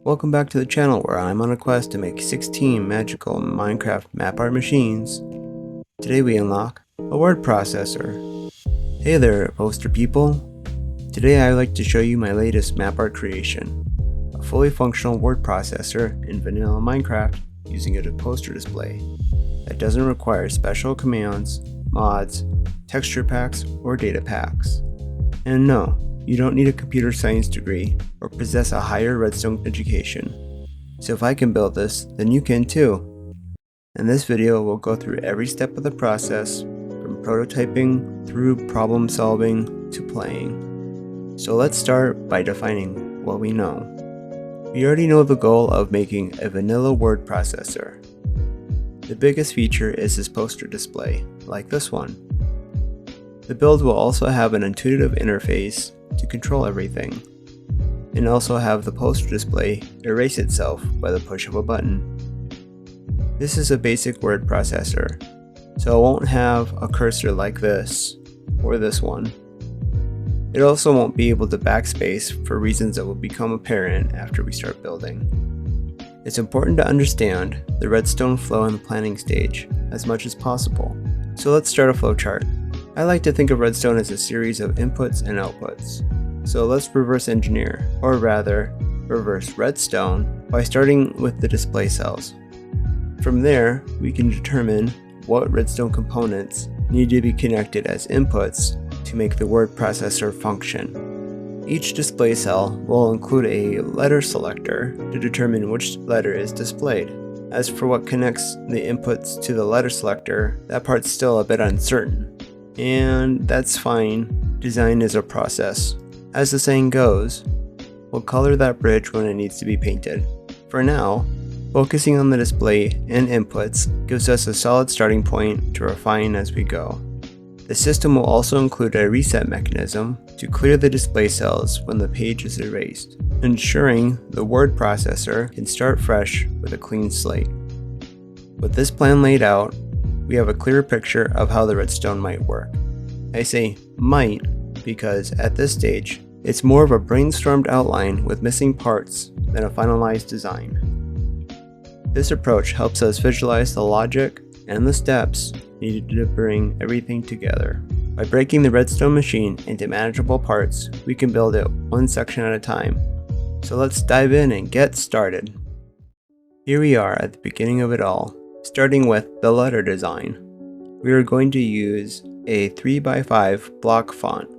Welcome back to the channel where I'm on a quest to make 16 magical Minecraft map art machines. Today we unlock a word processor. Hey there, poster people! Today I'd like to show you my latest map art creation, a fully functional word processor in vanilla Minecraft using a poster display that doesn't require special commands, mods, texture packs, or data packs. And no, you don't need a computer science degree or possess a higher Redstone education. So if I can build this, then you can too. In this video, we'll go through every step of the process, from prototyping through problem solving to playing. So let's start by defining what we know. We already know the goal of making a vanilla word processor. The biggest feature is this poster display, like this one. The build will also have an intuitive interface to control everything, and also have the poster display erase itself by the push of a button. This is a basic word processor, so it won't have a cursor like this, or this one. It also won't be able to backspace for reasons that will become apparent after we start building. It's important to understand the redstone flow in the planning stage as much as possible, so let's start a flowchart. I like to think of redstone as a series of inputs and outputs. So let's reverse engineer, or rather, reverse redstone by starting with the display cells. From there, we can determine what redstone components need to be connected as inputs to make the word processor function. Each display cell will include a letter selector to determine which letter is displayed. As for what connects the inputs to the letter selector, that part's still a bit uncertain. And that's fine, design is a process. As the saying goes, we'll color that bridge when it needs to be painted. For now, focusing on the display and inputs gives us a solid starting point to refine as we go. The system will also include a reset mechanism to clear the display cells when the page is erased, ensuring the word processor can start fresh with a clean slate. With this plan laid out, we have a clear picture of how the redstone might work. I say might because at this stage, it's more of a brainstormed outline with missing parts than a finalized design. This approach helps us visualize the logic and the steps needed to bring everything together. By breaking the redstone machine into manageable parts, we can build it one section at a time. So let's dive in and get started. Here we are at the beginning of it all. Starting with the letter design, we are going to use a 3x5 block font.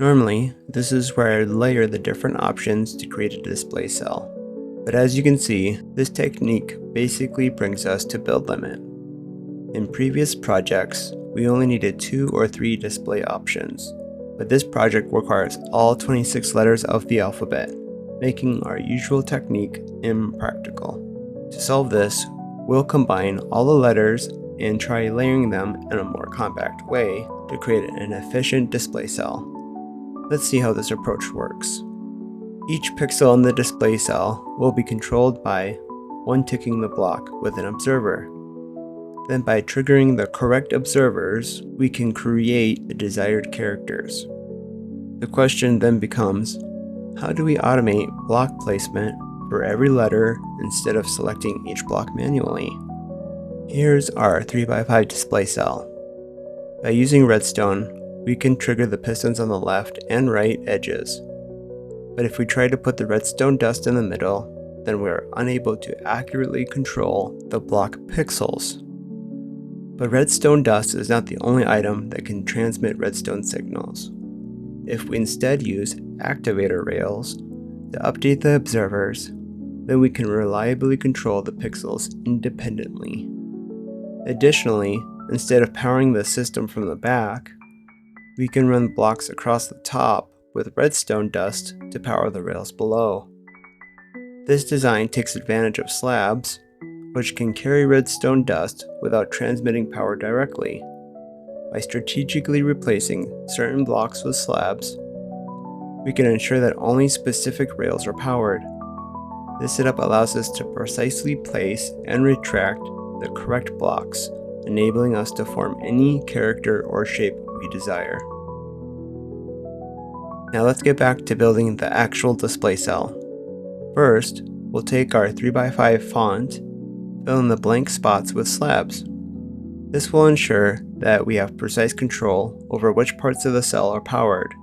Normally, this is where I layer the different options to create a display cell. But as you can see, this technique basically brings us to build limit. In previous projects, we only needed 2 or 3 display options, but this project requires all 26 letters of the alphabet, making our usual technique impractical. To solve this, we'll combine all the letters and try layering them in a more compact way to create an efficient display cell. Let's see how this approach works. Each pixel in the display cell will be controlled by one ticking the block with an observer. Then by triggering the correct observers, we can create the desired characters. The question then becomes, how do we automate block placement for every letter instead of selecting each block manually? Here's our 3x5 display cell. By using redstone, we can trigger the pistons on the left and right edges. But if we try to put the redstone dust in the middle, then we're unable to accurately control the block pixels. But redstone dust is not the only item that can transmit redstone signals. If we instead use activator rails to update the observers, then we can reliably control the pixels independently. Additionally, instead of powering the system from the back, we can run blocks across the top with redstone dust to power the rails below. This design takes advantage of slabs, which can carry redstone dust without transmitting power directly. By strategically replacing certain blocks with slabs, we can ensure that only specific rails are powered. This setup allows us to precisely place and retract the correct blocks, enabling us to form any character or shape we desire. Now let's get back to building the actual display cell. First, we'll take our 3x5 font, fill in the blank spots with slabs. This will ensure that we have precise control over which parts of the cell are powered.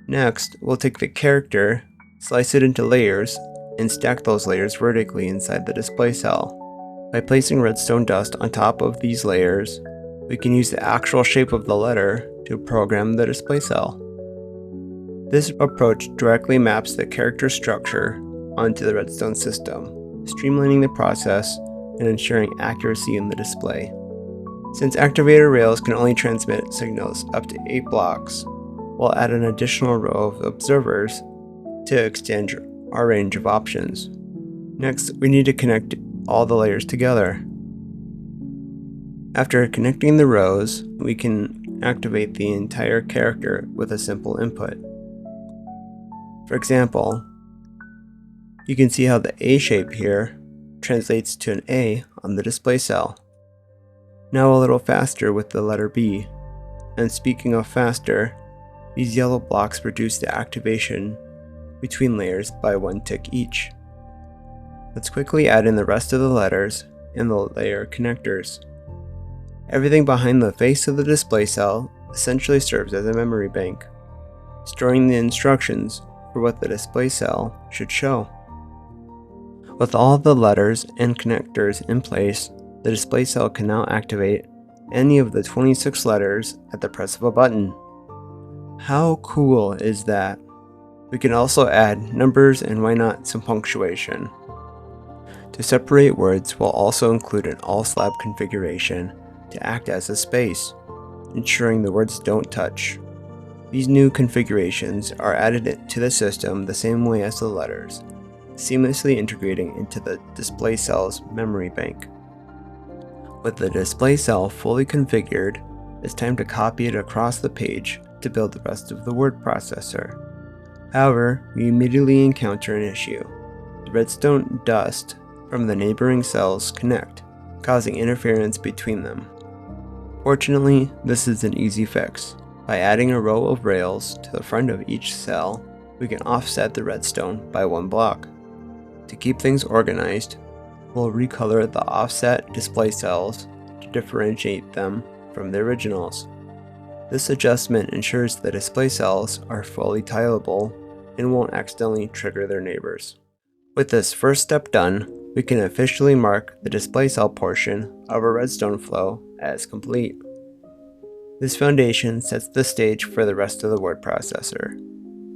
Next, we'll take the character, slice it into layers, and stack those layers vertically inside the display cell. By placing redstone dust on top of these layers, we can use the actual shape of the letter to program the display cell. This approach directly maps the character structure onto the redstone system, streamlining the process and ensuring accuracy in the display. Since activator rails can only transmit signals up to 8 blocks, we'll add an additional row of observers to extend our range of options. Next, we need to connect all the layers together. After connecting the rows, we can activate the entire character with a simple input. For example, you can see how the A shape here translates to an A on the display cell. Now a little faster with the letter B. And speaking of faster, these yellow blocks reduce the activation between layers by 1 tick each. Let's quickly add in the rest of the letters and the layer connectors. Everything behind the face of the display cell essentially serves as a memory bank, storing the instructions for what the display cell should show. With all the letters and connectors in place, the display cell can now activate any of the 26 letters at the press of a button. How cool is that? We can also add numbers and why not some punctuation. To separate words, we'll also include an all slab configuration to act as a space, ensuring the words don't touch. These new configurations are added to the system the same way as the letters, seamlessly integrating into the display cell's memory bank. With the display cell fully configured, it's time to copy it across the page to build the rest of the word processor. However, we immediately encounter an issue. The redstone dust from the neighboring cells connect, causing interference between them. Fortunately, this is an easy fix. By adding a row of rails to the front of each cell, we can offset the redstone by 1 block. To keep things organized, we'll recolor the offset display cells to differentiate them from the originals. This adjustment ensures the display cells are fully tileable and won't accidentally trigger their neighbors. With this first step done, we can officially mark the display cell portion of our redstone flow as complete. This foundation sets the stage for the rest of the word processor,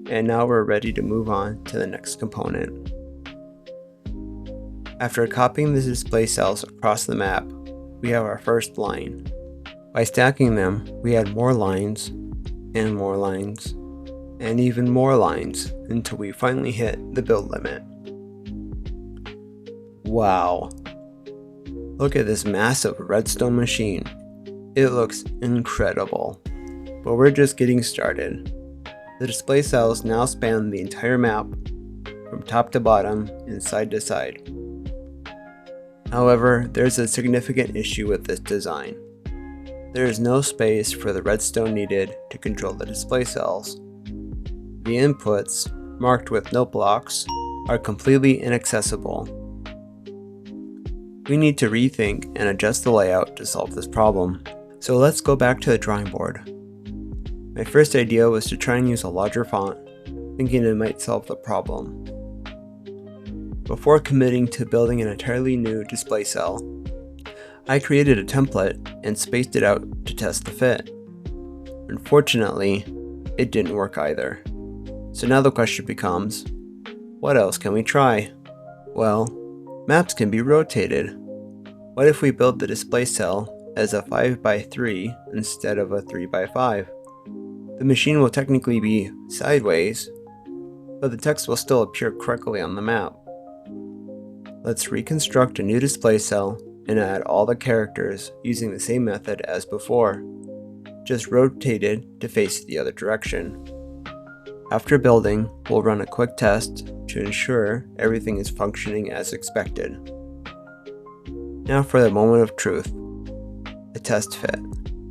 and now we're ready to move on to the next component. After copying the display cells across the map, we have our first line. By stacking them, we add more lines, and even more lines until we finally hit the build limit. Wow! Look at this massive redstone machine. It looks incredible. But we're just getting started. The display cells now span the entire map, from top to bottom and side to side. However, there's a significant issue with this design. There is no space for the redstone needed to control the display cells. The inputs, marked with no blocks, are completely inaccessible. We need to rethink and adjust the layout to solve this problem. So let's go back to the drawing board. My first idea was to try and use a larger font, thinking it might solve the problem. Before committing to building an entirely new display cell, I created a template and spaced it out to test the fit. Unfortunately, it didn't work either. So now the question becomes, what else can we try? Well, maps can be rotated. What if we build the display cell as a 5x3 instead of a 3x5? The machine will technically be sideways, but the text will still appear correctly on the map. Let's reconstruct a new display cell and add all the characters using the same method as before, just rotated to face the other direction. After building, we'll run a quick test to ensure everything is functioning as expected. Now for the moment of truth, a test fit.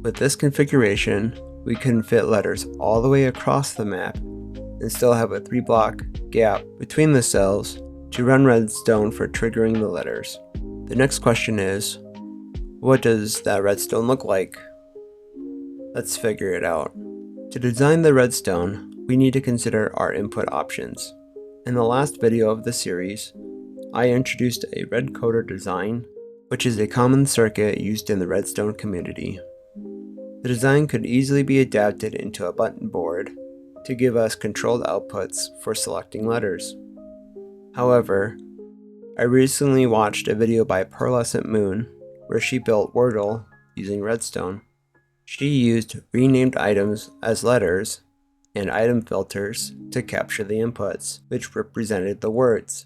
With this configuration, we couldn't fit letters all the way across the map and still have a 3-block gap between the cells to run redstone for triggering the letters. The next question is, what does that redstone look like? Let's figure it out. To design the redstone, we need to consider our input options. In the last video of the series, I introduced a red coder design, which is a common circuit used in the redstone community. The design could easily be adapted into a button board to give us controlled outputs for selecting letters. However, I recently watched a video by Pearlescent Moon where she built Wordle using redstone. She used renamed items as letters and item filters to capture the inputs, which represented the words.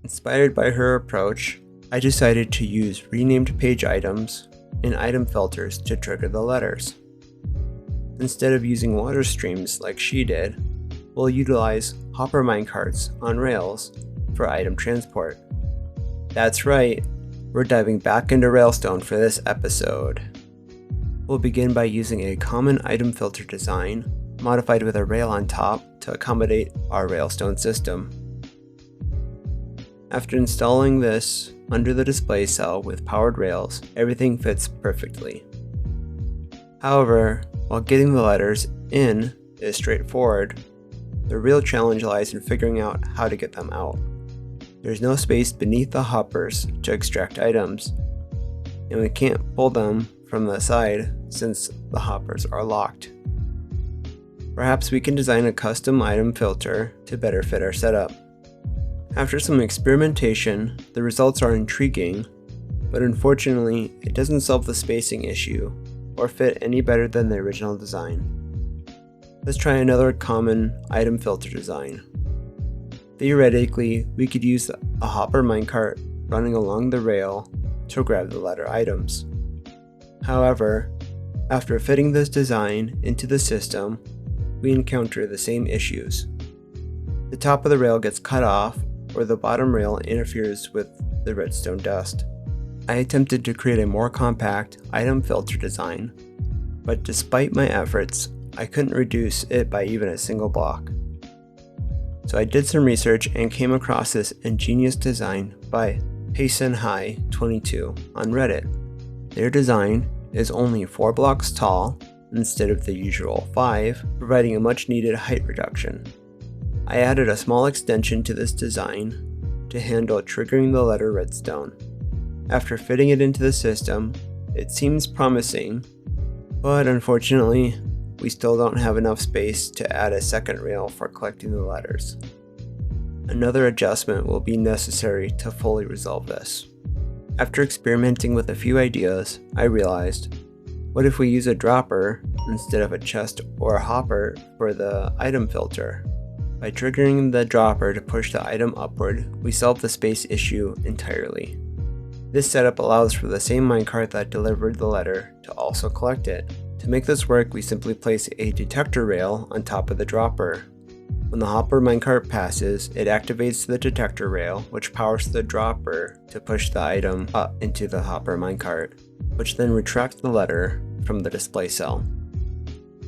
Inspired by her approach, I decided to use renamed page items and item filters to trigger the letters. Instead of using water streams like she did, we'll utilize hopper minecarts on rails for item transport. That's right, we're diving back into Railstone for this episode. We'll begin by using a common item filter design, modified with a rail on top to accommodate our Railstone system. After installing this under the display cell with powered rails, everything fits perfectly. However, while getting the letters in is straightforward, the real challenge lies in figuring out how to get them out. There's no space beneath the hoppers to extract items, and we can't pull them from the side since the hoppers are locked. Perhaps we can design a custom item filter to better fit our setup. After some experimentation, the results are intriguing, but unfortunately it doesn't solve the spacing issue or fit any better than the original design. Let's try another common item filter design. Theoretically, we could use a hopper minecart running along the rail to grab the letter items. However, after fitting this design into the system, we encounter the same issues. The top of the rail gets cut off, or the bottom rail interferes with the redstone dust. I attempted to create a more compact item filter design, but despite my efforts, I couldn't reduce it by even a single block. So I did some research and came across this ingenious design by Paysenhai22 on Reddit. Their design is only 4 blocks tall instead of the usual 5, providing a much needed height reduction. I added a small extension to this design to handle triggering the letter redstone. After fitting it into the system, it seems promising, but unfortunately, we still don't have enough space to add a second rail for collecting the letters. Another adjustment will be necessary to fully resolve this. After experimenting with a few ideas, I realized, what if we use a dropper instead of a chest or a hopper for the item filter? By triggering the dropper to push the item upward, we solve the space issue entirely. This setup allows for the same minecart that delivered the letter to also collect it. To make this work, we simply place a detector rail on top of the dropper. When the hopper minecart passes, it activates the detector rail, which powers the dropper to push the item up into the hopper minecart, which then retracts the letter from the display cell.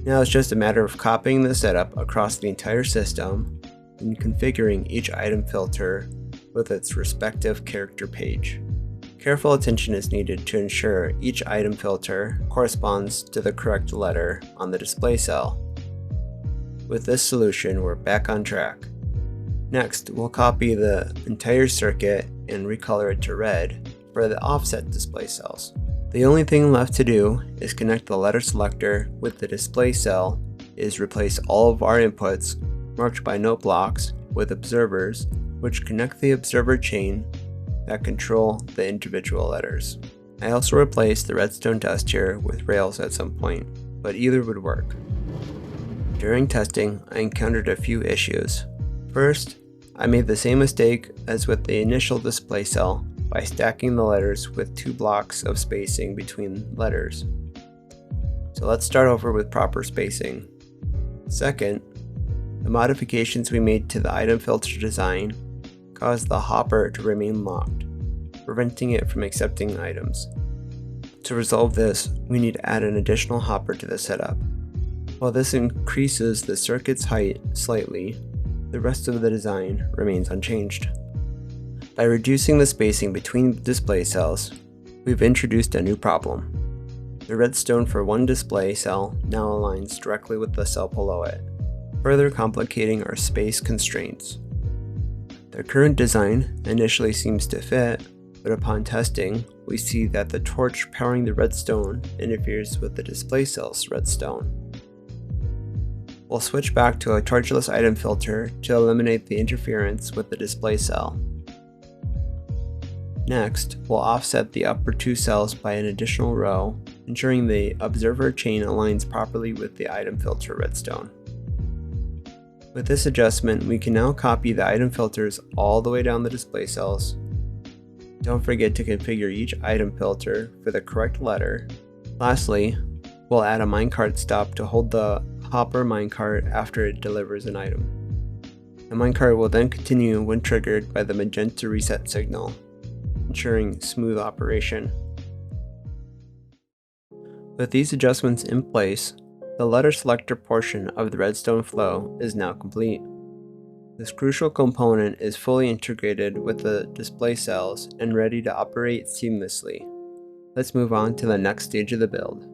Now it's just a matter of copying the setup across the entire system and configuring each item filter with its respective character page. Careful attention is needed to ensure each item filter corresponds to the correct letter on the display cell. With this solution, we're back on track. Next, we'll copy the entire circuit and recolor it to red for the offset display cells. The only thing left to do is connect the letter selector with the display cell, replace all of our inputs marked by note blocks with observers, which connect the observer chain that control the individual letters. I also replaced the redstone dust here with rails at some point, but either would work. During testing, I encountered a few issues. First, I made the same mistake as with the initial display cell by stacking the letters with 2 blocks of spacing between letters. So let's start over with proper spacing. Second, the modifications we made to the item filter design caused the hopper to remain locked, preventing it from accepting items. To resolve this, we need to add an additional hopper to the setup. While this increases the circuit's height slightly, the rest of the design remains unchanged. By reducing the spacing between display cells, we've introduced a new problem. The redstone for one display cell now aligns directly with the cell below it, further complicating our space constraints. The current design initially seems to fit, but upon testing, we see that the torch powering the redstone interferes with the display cell's redstone. We'll switch back to a torchless item filter to eliminate the interference with the display cell. Next, we'll offset the upper two cells by an additional row, ensuring the observer chain aligns properly with the item filter redstone. With this adjustment, we can now copy the item filters all the way down the display cells. Don't forget to configure each item filter for the correct letter. Lastly, we'll add a minecart stop to hold the hopper minecart after it delivers an item. The minecart will then continue when triggered by the magenta reset signal, ensuring smooth operation. With these adjustments in place, the letter selector portion of the redstone flow is now complete. This crucial component is fully integrated with the display cells and ready to operate seamlessly. Let's move on to the next stage of the build.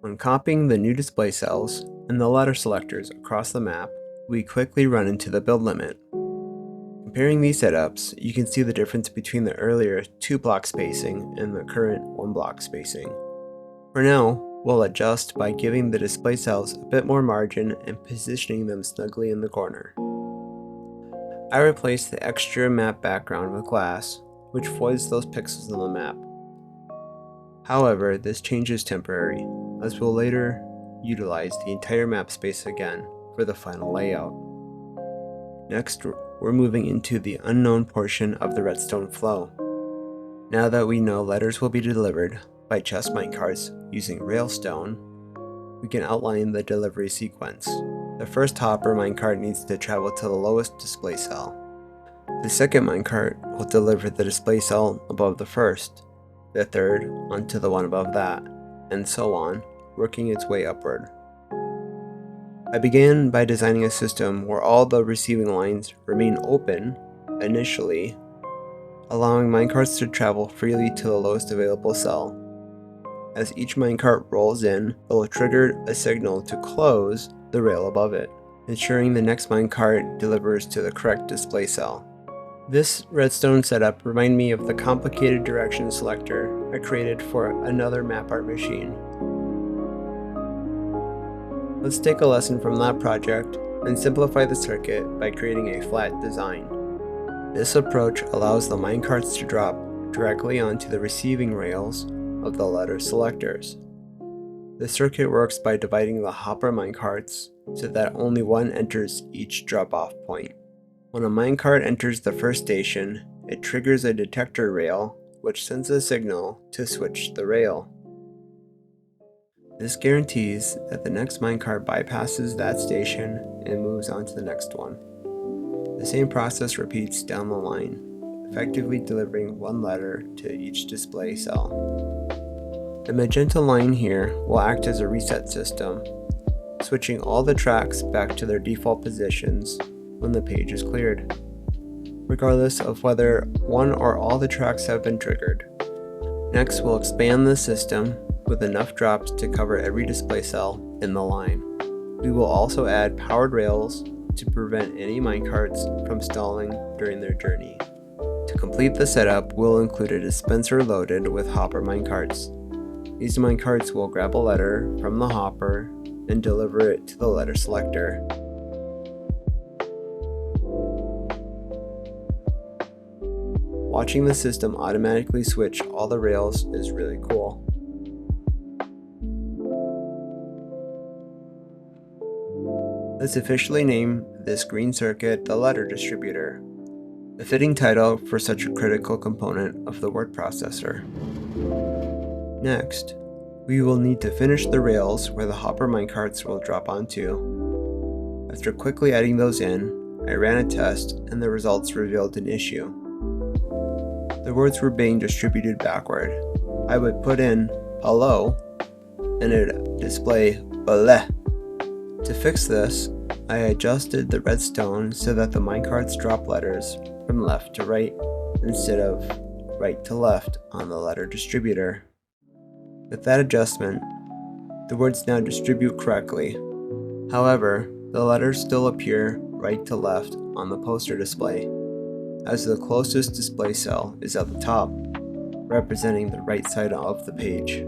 When copying the new display cells and the letter selectors across the map, we quickly run into the build limit. Comparing these setups, you can see the difference between the earlier 2-block spacing and the current 1-block spacing. For now, we'll adjust by giving the display cells a bit more margin and positioning them snugly in the corner. I replaced the extra map background with glass, which voids those pixels on the map. However, this change is temporary, as we'll later utilize the entire map space again for the final layout. Next, we're moving into the unknown portion of the redstone flow. Now that we know letters will be delivered by chest minecarts using railstone, we can outline the delivery sequence. The first hopper minecart needs to travel to the lowest display cell. The second minecart will deliver the display cell above the first, the third onto the one above that, and so on, working its way upward. I began by designing a system where all the receiving lines remain open initially, allowing minecarts to travel freely to the lowest available cell. As each minecart rolls in, it will trigger a signal to close the rail above it, ensuring the next minecart delivers to the correct display cell. This redstone setup reminded me of the complicated direction selector I created for another map art machine. Let's take a lesson from that project and simplify the circuit by creating a flat design. This approach allows the minecarts to drop directly onto the receiving rails of the letter selectors. The circuit works by dividing the hopper minecarts so that only one enters each drop-off point. When a minecart enters the first station, it triggers a detector rail which sends a signal to switch the rail. This guarantees that the next minecart bypasses that station and moves on to the next one. The same process repeats down the line, effectively delivering one letter to each display cell. The magenta line here will act as a reset system, switching all the tracks back to their default positions when the page is cleared, regardless of whether one or all the tracks have been triggered. Next, we'll expand the system with enough drops to cover every display cell in the line. We will also add powered rails to prevent any minecarts from stalling during their journey. To complete the setup, we'll include a dispenser loaded with hopper minecarts. These minecarts will grab a letter from the hopper and deliver it to the letter selector. Watching the system automatically switch all the rails is really cool. Let's officially name this green circuit the letter distributor, a fitting title for such a critical component of the word processor. Next, we will need to finish the rails where the hopper minecarts will drop onto. After quickly adding those in, I ran a test and the results revealed an issue. The words were being distributed backward. I would put in hello and it would display Bleh. To fix this, I adjusted the redstone so that the minecarts drop letters from left to right instead of right to left on the letter distributor. With that adjustment, the words now distribute correctly. However, the letters still appear right to left on the poster display, as the closest display cell is at the top, representing the right side of the page.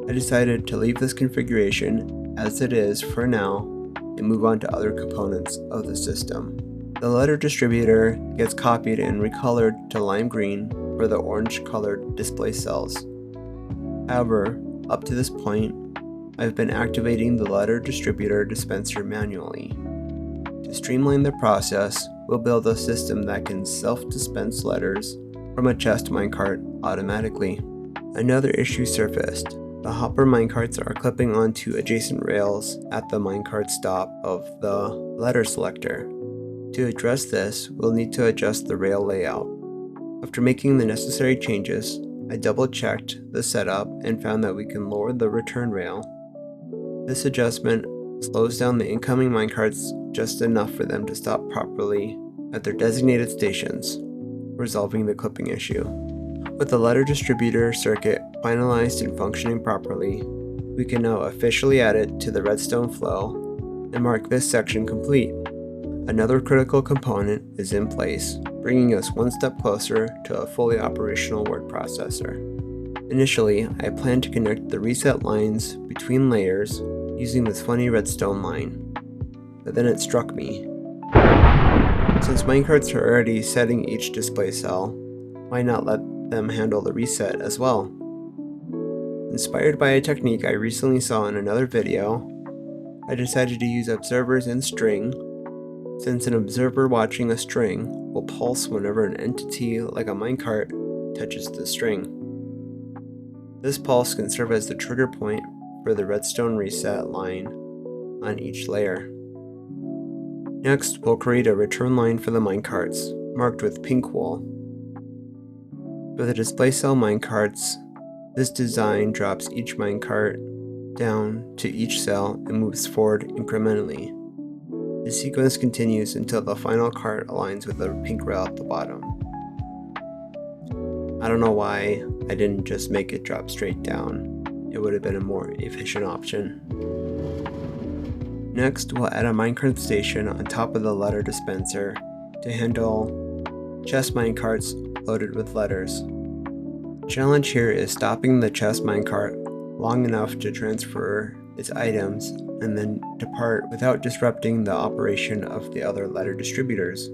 I decided to leave this configuration as it is for now and move on to other components of the system. The letter distributor gets copied and recolored to lime green for the orange colored display cells. However, up to this point, I've been activating the letter distributor dispenser manually. To streamline the process, we'll build a system that can self-dispense letters from a chest minecart automatically. Another issue surfaced. The hopper minecarts are clipping onto adjacent rails at the minecart stop of the letter selector. To address this, we'll need to adjust the rail layout. After making the necessary changes, I double-checked the setup and found that we can lower the return rail. This adjustment slows down the incoming minecarts just enough for them to stop properly at their designated stations, resolving the clipping issue. With the letter distributor circuit finalized and functioning properly, we can now officially add it to the Redstone flow and mark this section complete. Another critical component is in place, bringing us one step closer to a fully operational word processor. Initially, I planned to connect the reset lines between layers using this funny redstone line, but then it struck me. Since minecarts are already setting each display cell, why not let them handle the reset as well? Inspired by a technique I recently saw in another video, I decided to use observers in string, since an observer watching a string will pulse whenever an entity like a minecart touches the string. This pulse can serve as the trigger point for the redstone reset line on each layer. Next, we'll create a return line for the minecarts, marked with pink wool. For the display cell minecarts, this design drops each minecart down to each cell and moves forward incrementally. The sequence continues until the final cart aligns with the pink rail at the bottom. I don't know why I didn't just make it drop straight down. It would have been a more efficient option. Next, we'll add a minecart station on top of the letter dispenser to handle chest minecarts loaded with letters. The challenge here is stopping the chest minecart long enough to transfer its items and then depart without disrupting the operation of the other letter distributors.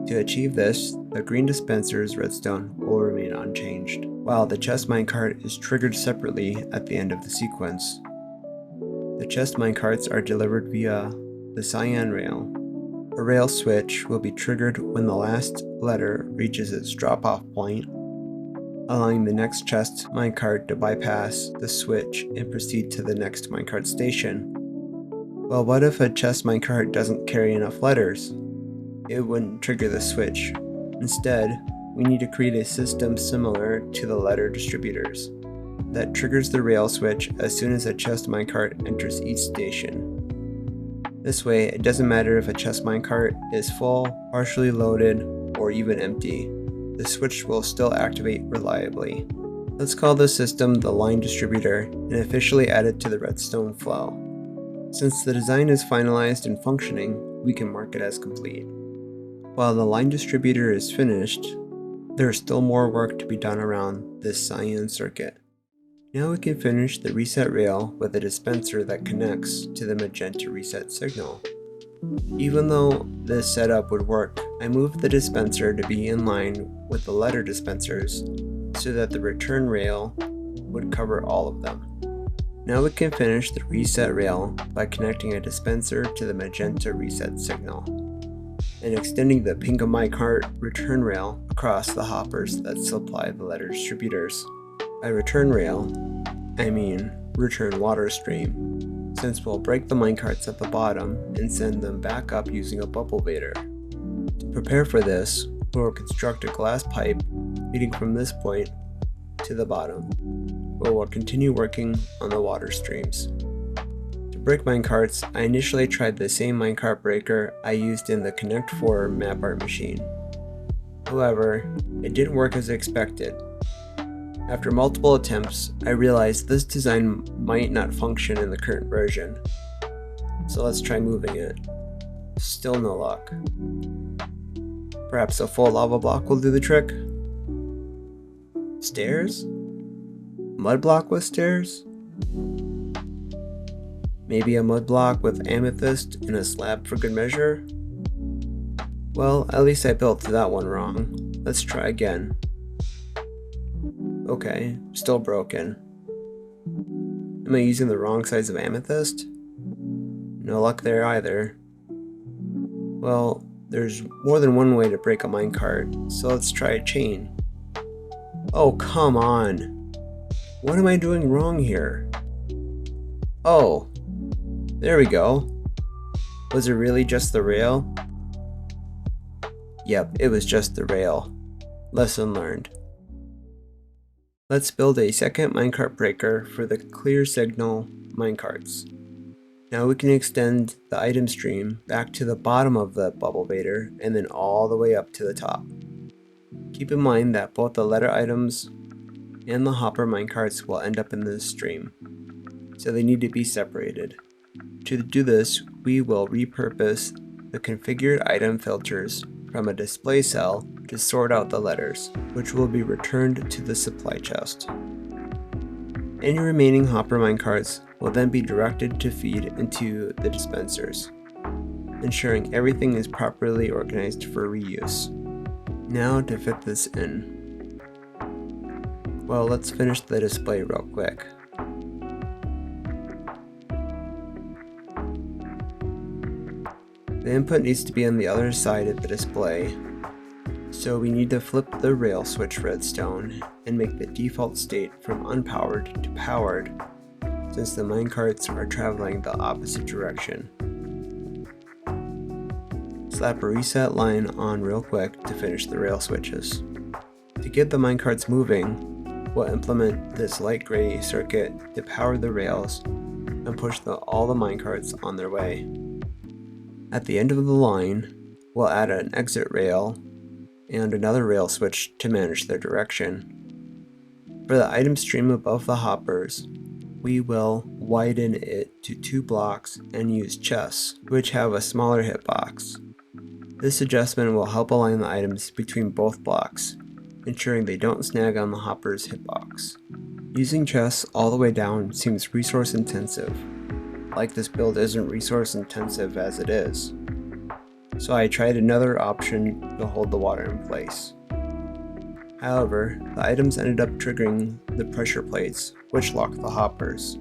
To achieve this, the green dispenser's redstone will remain unchanged, while the chest minecart is triggered separately at the end of the sequence. The chest minecarts are delivered via the cyan rail. A rail switch will be triggered when the last letter reaches its drop-off point, allowing the next chest minecart to bypass the switch and proceed to the next minecart station. Well, what if a chest minecart doesn't carry enough letters? It wouldn't trigger the switch. Instead, we need to create a system similar to the letter distributors that triggers the rail switch as soon as a chest minecart enters each station. This way, it doesn't matter if a chest minecart is full, partially loaded, or even empty. The switch will still activate reliably. Let's call this system the line distributor and officially add it to the redstone flow. Since the design is finalized and functioning, we can mark it as complete. While the line distributor is finished, there is still more work to be done around this cyan circuit. Now we can finish the reset rail with a dispenser that connects to the magenta reset signal. Even though this setup would work, I moved the dispenser to be in line with the letter dispensers so that the return rail would cover all of them. Now we can finish the reset rail by connecting a dispenser to the magenta reset signal and extending the pink minecart return rail across the hoppers that supply the letter distributors. By return rail, I mean return water stream, since we'll break the minecarts at the bottom and send them back up using a bubble vader. To prepare for this, we'll construct a glass pipe leading from this point to the bottom, where we'll continue working on the water streams. break minecarts, I initially tried the same minecart breaker I used in the Connect 4 map art machine. However, it didn't work as expected. After multiple attempts, I realized this design might not function in the current version. So let's try moving it. Still no luck. Perhaps a full lava block will do the trick? Stairs? Mud block with stairs? Maybe a mud block with amethyst and a slab for good measure? Well, at least I built that one wrong. Let's try again. Okay, still broken. Am I using the wrong size of amethyst? No luck there either. Well, there's more than one way to break a minecart, so let's try a chain. Oh, come on! What am I doing wrong here? Oh, there we go. Was it really just the rail? Yep, it was just the rail. Lesson learned. Let's build a second minecart breaker for the clear signal minecarts. Now we can extend the item stream back to the bottom of the bubble vader and then all the way up to the top. Keep in mind that both the letter items and the hopper minecarts will end up in this stream, so they need to be separated. To do this, we will repurpose the configured item filters from a display cell to sort out the letters, which will be returned to the supply chest. Any remaining hopper minecarts will then be directed to feed into the dispensers, ensuring everything is properly organized for reuse. Now to fit this in. Well, let's finish the display real quick. The input needs to be on the other side of the display, so we need to flip the rail switch redstone and make the default state from unpowered to powered, since the minecarts are traveling the opposite direction. Slap a reset line on real quick to finish the rail switches. To get the minecarts moving, we'll implement this light gray circuit to power the rails and push all the minecarts on their way. At the end of the line, we'll add an exit rail and another rail switch to manage their direction. For the item stream above the hoppers, we will widen it to 2 blocks and use chests, which have a smaller hitbox. This adjustment will help align the items between both blocks, ensuring they don't snag on the hopper's hitbox. Using chests all the way down seems resource intensive. Like this build isn't resource intensive as it is. So I tried another option to hold the water in place. However, the items ended up triggering the pressure plates, which lock the hoppers.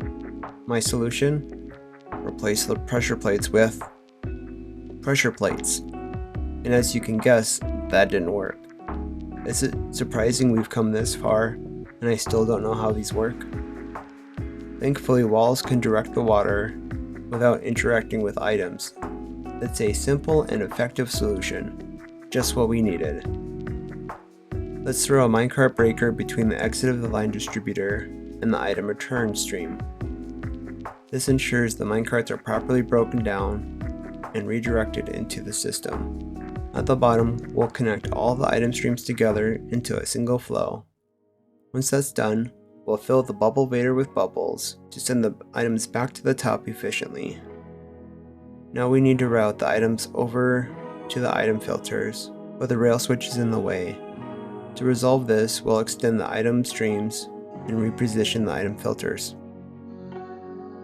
My solution? Replace the pressure plates with pressure plates. And as you can guess, that didn't work. Is it surprising we've come this far and I still don't know how these work? Thankfully, walls can direct the water without interacting with items. It's a simple and effective solution, just what we needed. Let's throw a minecart breaker between the exit of the line distributor and the item return stream. This ensures the minecarts are properly broken down and redirected into the system. At the bottom, we'll connect all the item streams together into a single flow. Once that's done, we'll fill the bubble vader with bubbles to send the items back to the top efficiently. Now we need to route the items over to the item filters, but the rail switch is in the way. To resolve this, we'll extend the item streams and reposition the item filters.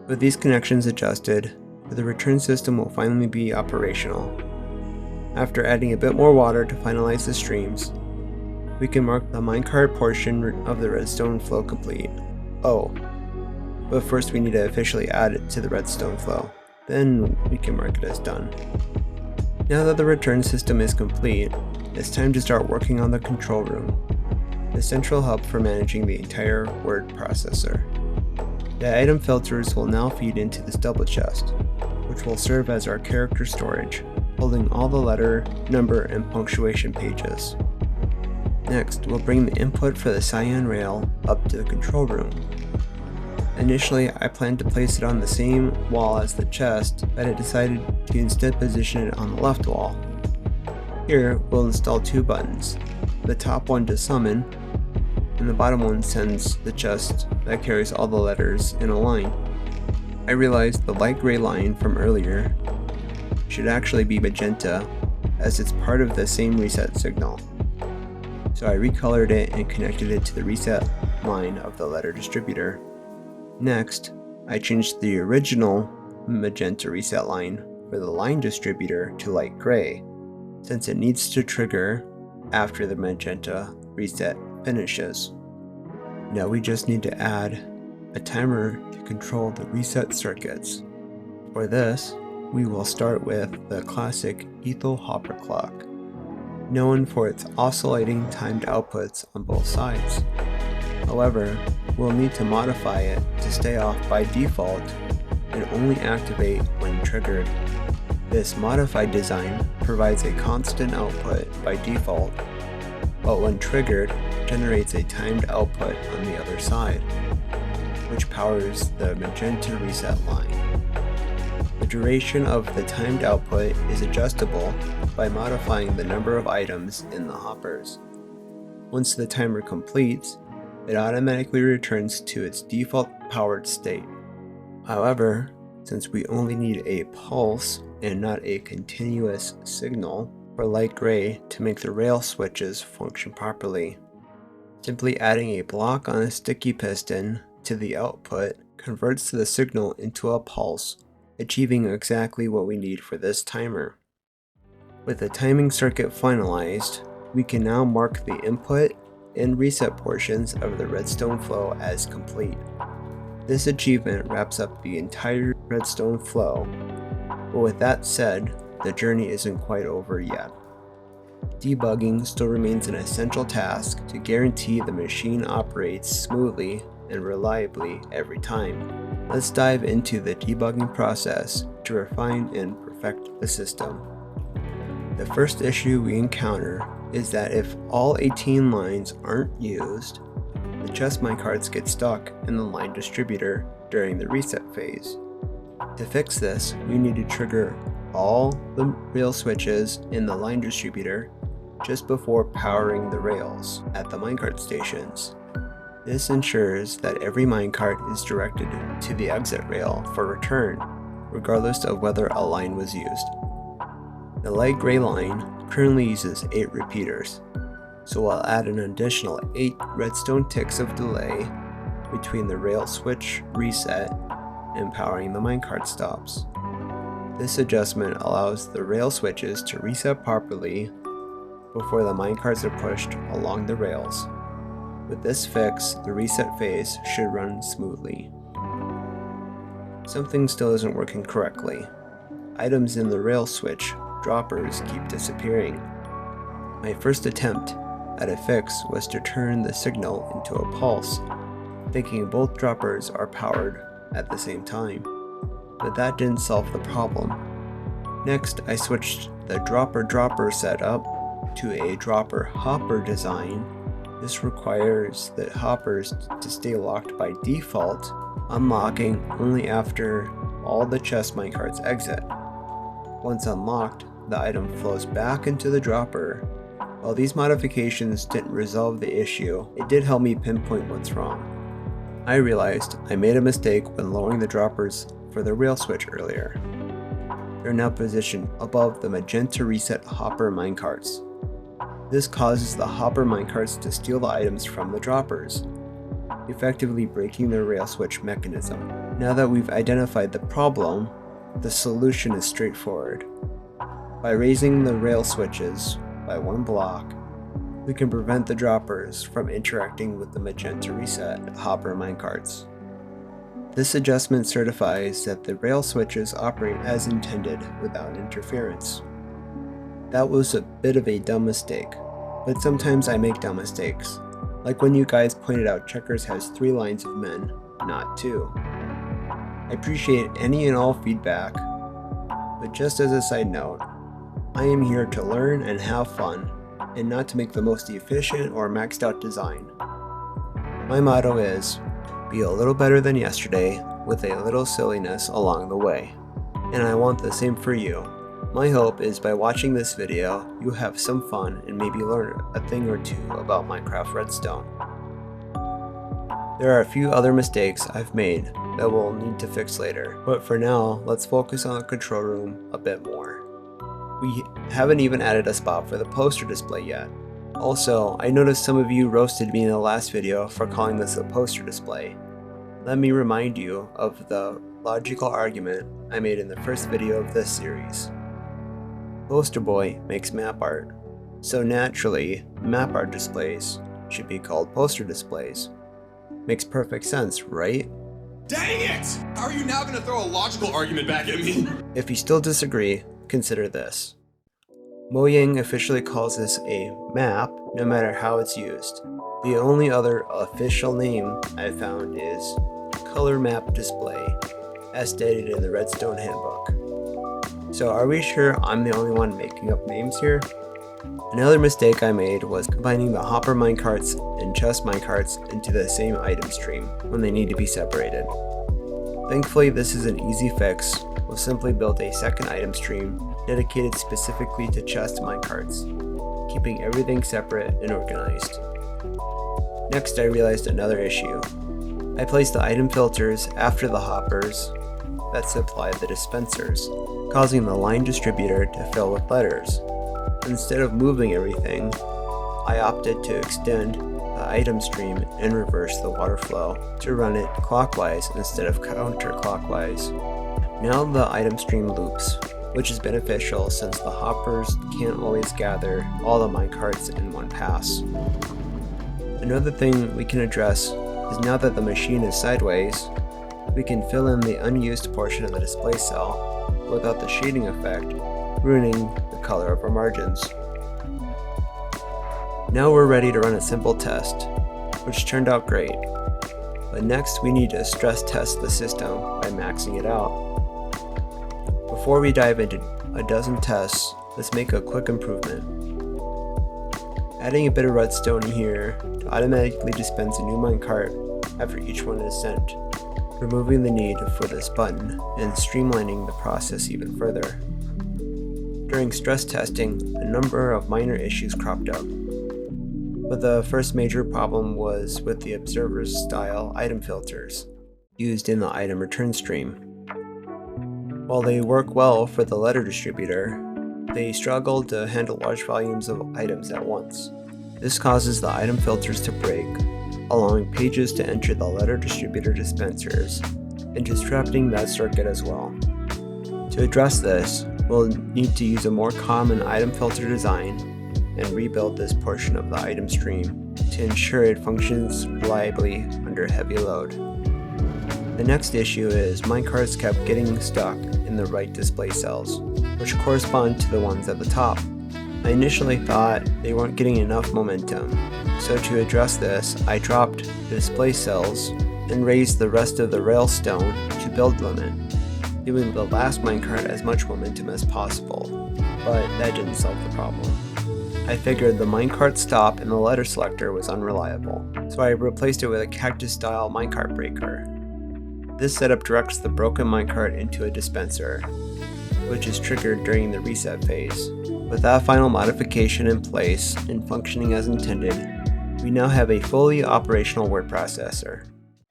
With these connections adjusted, the return system will finally be operational. After adding a bit more water to finalize the streams, we can mark the minecart portion of the redstone flow complete. Oh, but first we need to officially add it to the redstone flow. Then we can mark it as done. Now that the return system is complete, it's time to start working on the control room, the central hub for managing the entire word processor. The item filters will now feed into this double chest, which will serve as our character storage, holding all the letter, number, and punctuation pages. Next, we'll bring the input for the cyan rail up to the control room. Initially, I planned to place it on the same wall as the chest, but I decided to instead position it on the left wall. Here, we'll install two buttons, the top one to summon, and the bottom one sends the chest that carries all the letters in a line. I realized the light gray line from earlier should actually be magenta, as it's part of the same reset signal. So I recolored it and connected it to the reset line of the letter distributor. Next, I changed the original magenta reset line for the line distributor to light gray, since it needs to trigger after the magenta reset finishes. Now we just need to add a timer to control the reset circuits. For this, we will start with the classic Ethel Hopper clock, known for its oscillating timed outputs on both sides. However, we'll need to modify it to stay off by default and only activate when triggered. This modified design provides a constant output by default, but when triggered, generates a timed output on the other side, which powers the magenta reset line. The duration of the timed output is adjustable by modifying the number of items in the hoppers. Once the timer completes, it automatically returns to its default powered state. However, since we only need a pulse and not a continuous signal for light gray to make the rail switches function properly, simply adding a block on a sticky piston to the output converts the signal into a pulse, achieving exactly what we need for this timer. With the timing circuit finalized, we can now mark the input and reset portions of the Redstone flow as complete. This achievement wraps up the entire Redstone flow, but with that said, the journey isn't quite over yet. Debugging still remains an essential task to guarantee the machine operates smoothly and reliably every time. Let's dive into the debugging process to refine and perfect the system. The first issue we encounter is that if all 18 lines aren't used, the chest minecarts get stuck in the line distributor during the reset phase. To fix this, we need to trigger all the rail switches in the line distributor just before powering the rails at the minecart stations. This ensures that every minecart is directed to the exit rail for return, regardless of whether a line was used. The light gray line currently uses 8 repeaters, so I'll add an additional 8 redstone ticks of delay between the rail switch reset and powering the minecart stops. This adjustment allows the rail switches to reset properly before the minecarts are pushed along the rails. With this fix, the reset phase should run smoothly. Something still isn't working correctly. Items in the rail switch droppers keep disappearing. My first attempt at a fix was to turn the signal into a pulse, thinking both droppers are powered at the same time, but that didn't solve the problem. Next, I switched the dropper setup to a dropper hopper design. This requires the hoppers to stay locked by default, unlocking only after all the chest minecarts exit. Once unlocked, the item flows back into the dropper. While these modifications didn't resolve the issue, it did help me pinpoint what's wrong. I realized I made a mistake when lowering the droppers for the rail switch earlier. They're now positioned above the magenta reset hopper minecarts. This causes the hopper minecarts to steal the items from the droppers, effectively breaking the rail switch mechanism. Now that we've identified the problem, the solution is straightforward. By raising the rail switches by 1 block, we can prevent the droppers from interacting with the magenta reset hopper minecarts. This adjustment certifies that the rail switches operate as intended without interference. That was a bit of a dumb mistake, but sometimes I make dumb mistakes, like when you guys pointed out checkers has 3 lines of men, not 2. I appreciate any and all feedback, but just as a side note, I am here to learn and have fun, and not to make the most efficient or maxed out design. My motto is, be a little better than yesterday with a little silliness along the way. And I want the same for you. My hope is by watching this video, you have some fun and maybe learn a thing or two about Minecraft Redstone. There are a few other mistakes I've made that we'll need to fix later, but for now, let's focus on the control room a bit more. We haven't even added a spot for the poster display yet. Also, I noticed some of you roasted me in the last video for calling this a poster display. Let me remind you of the logical argument I made in the first video of this series. Posterboy makes map art, so naturally, map art displays should be called poster displays. Makes perfect sense, right? Dang it! How are you now going to throw a logical argument back at me? If you still disagree, consider this. Mojang officially calls this a map, no matter how it's used. The only other official name I found is color map display, as stated in the Redstone handbook. So are we sure I'm the only one making up names here? Another mistake I made was combining the hopper minecarts and chest minecarts into the same item stream when they need to be separated. Thankfully, this is an easy fix. We'll simply build a second item stream dedicated specifically to chest minecarts, keeping everything separate and organized. Next, I realized another issue. I placed the item filters after the hoppers that supply the dispensers, causing the line distributor to fill with letters. Instead of moving everything, I opted to extend the item stream and reverse the water flow to run it clockwise instead of counterclockwise. Now the item stream loops, which is beneficial since the hoppers can't always gather all the minecarts in one pass. Another thing we can address is now that the machine is sideways, we can fill in the unused portion of the display cell without the shading effect ruining the color of our margins. Now we're ready to run a simple test, which turned out great. But next we need to stress test the system by maxing it out. Before we dive into a dozen tests, let's make a quick improvement. Adding a bit of redstone here to automatically dispense a new minecart after each one is sent, removing the need for this button and streamlining the process even further. During stress testing, a number of minor issues cropped up, but the first major problem was with the observer's style item filters used in the item return stream. While they work well for the letter distributor, they struggle to handle large volumes of items at once. This causes the item filters to break, allowing pages to enter the letter distributor dispensers and disrupting that circuit as well. To address this, we'll need to use a more common item filter design and rebuild this portion of the item stream to ensure it functions reliably under heavy load. The next issue is minecarts kept getting stuck in the right display cells, which correspond to the ones at the top. I initially thought they weren't getting enough momentum, so to address this, I dropped the display cells and raised the rest of the railstone to build limit, giving the last minecart as much momentum as possible, but that didn't solve the problem. I figured the minecart stop in the letter selector was unreliable, so I replaced it with a cactus-style minecart breaker. This setup directs the broken minecart into a dispenser, which is triggered during the reset phase. With that final modification in place and functioning as intended, we now have a fully operational word processor.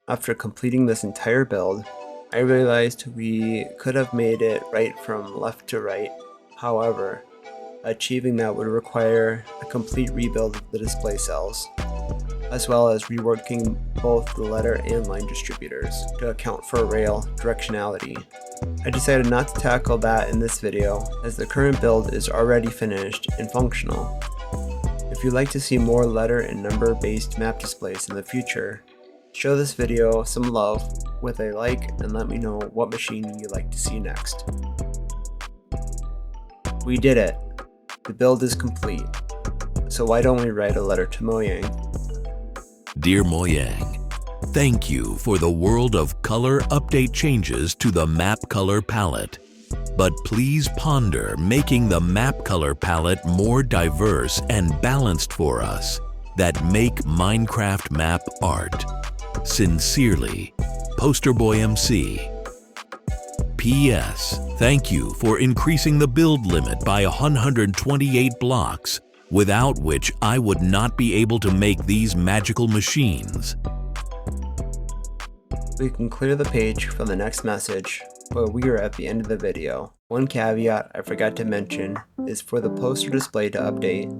After completing this entire build, I realized we could have made it right from left to right. However, achieving that would require a complete rebuild of the display cells, as well as reworking both the letter and line distributors to account for rail directionality. I decided not to tackle that in this video, as the current build is already finished and functional. If you'd like to see more letter and number based map displays in the future, show this video some love with a like and let me know what machine you'd like to see next. We did it! The build is complete. So why don't we write a letter to Mojang? Dear Mojang, thank you for the world of color update changes to the map color palette. But please ponder making the map color palette more diverse and balanced for us that make Minecraft map art. Sincerely, Posterboy MC. P.S. Thank you for increasing the build limit by 128 blocks, without which I would not be able to make these magical machines. We can clear the page for the next message, but we are at the end of the video. One caveat I forgot to mention is for the poster display to update,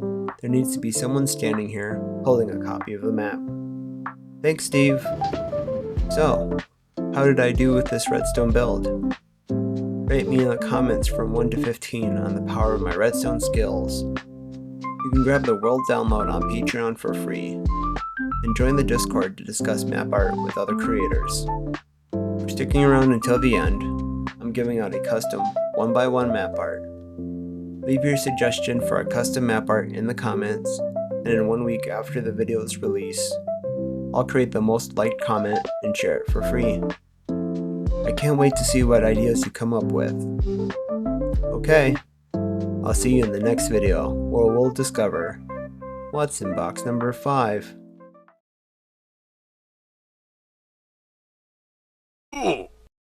there needs to be someone standing here holding a copy of the map. Thanks, Steve. So, how did I do with this redstone build? Rate me in the comments from 1 to 15 on the power of my redstone skills. You can grab the world download on Patreon for free, and join the Discord to discuss map art with other creators. For sticking around until the end, I'm giving out a custom 1x1 map art. Leave your suggestion for a custom map art in the comments, and in 1 week after the video's release, I'll create the most liked comment and share it for free. I can't wait to see what ideas you come up with. Okay, I'll see you in the next video where we'll discover what's in box number 5. Oh.